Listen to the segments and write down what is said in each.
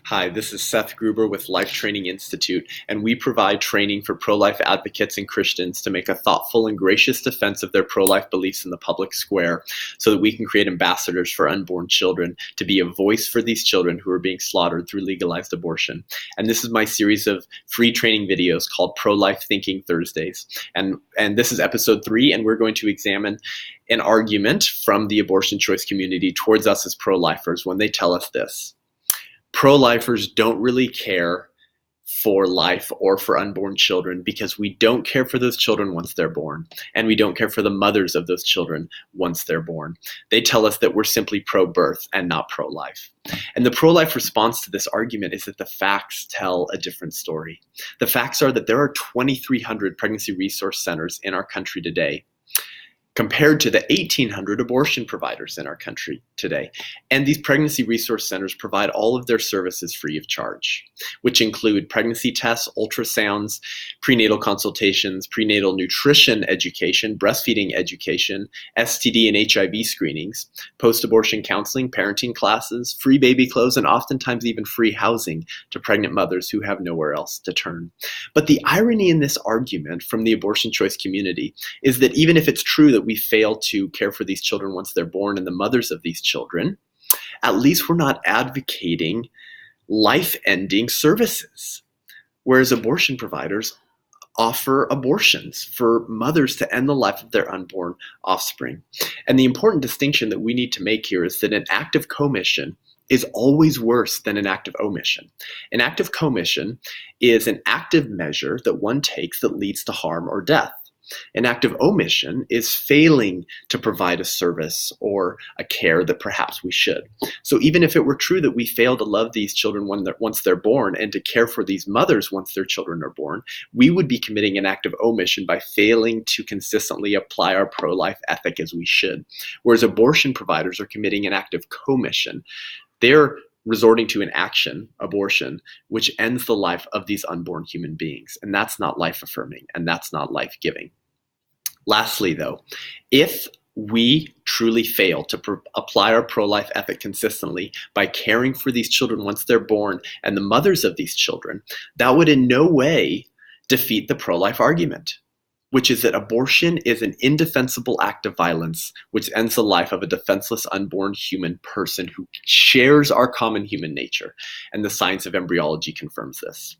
Hi, this is Seth Gruber with Life Training Institute, and we provide training for pro-life advocates and Christians to make a thoughtful and gracious defense of their pro-life beliefs in the public square so that we can create ambassadors for unborn children to be a voice for these children who are being slaughtered through legalized abortion. And this is my series of free training videos called Pro-Life Thinking Thursdays. And this is episode 3, and we're going to examine an argument from the abortion choice community towards us as pro-lifers when they tell us this. Pro-lifers don't really care for life or for unborn children because we don't care for those children once they're born, and we don't care for the mothers of those children once they're born. They tell us that we're simply pro-birth and not pro-life. And the pro-life response to this argument is that the facts tell a different story. The facts are that there are 2,300 pregnancy resource centers in our country today, compared to the 1,800 abortion providers in our country today. And these pregnancy resource centers provide all of their services free of charge, which include pregnancy tests, ultrasounds, prenatal consultations, prenatal nutrition education, breastfeeding education, STD and HIV screenings, post-abortion counseling, parenting classes, free baby clothes, and oftentimes even free housing to pregnant mothers who have nowhere else to turn. But the irony in this argument from the abortion choice community is that even if it's true that we fail to care for these children once they're born and the mothers of these children, at least we're not advocating life-ending services, whereas abortion providers offer abortions for mothers to end the life of their unborn offspring. And the important distinction that we need to make here is that an act of commission is always worse than an act of omission. An act of commission is an active measure that one takes that leads to harm or death. An act of omission is failing to provide a service or a care that perhaps we should. So even if it were true that we fail to love these children once they're born and to care for these mothers once their children are born, we would be committing an act of omission by failing to consistently apply our pro-life ethic as we should. Whereas abortion providers are committing an act of commission. They're resorting to an action, abortion, which ends the life of these unborn human beings. And that's not life-affirming, and that's not life-giving. Lastly, though, if we truly fail to apply our pro-life ethic consistently by caring for these children once they're born and the mothers of these children, that would in no way defeat the pro-life argument, which is that abortion is an indefensible act of violence which ends the life of a defenseless unborn human person who shares our common human nature. And the science of embryology confirms this.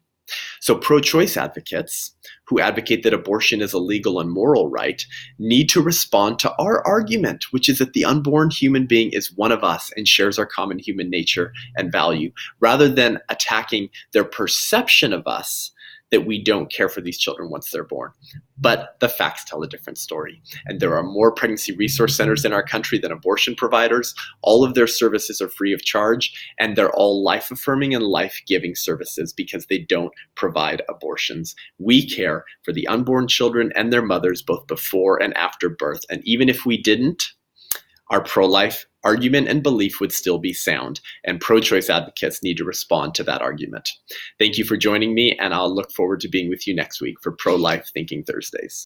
So pro-choice advocates who advocate that abortion is a legal and moral right need to respond to our argument, which is that the unborn human being is one of us and shares our common human nature and value, rather than attacking their perception of us that we don't care for these children once they're born. But the facts tell a different story. And there are more pregnancy resource centers in our country than abortion providers. All of their services are free of charge, and they're all life-affirming and life-giving services because they don't provide abortions. We care for the unborn children and their mothers both before and after birth. And even if we didn't, our pro-life argument and belief would still be sound, and pro-choice advocates need to respond to that argument. Thank you for joining me, and I'll look forward to being with you next week for Pro-Life Thinking Thursdays.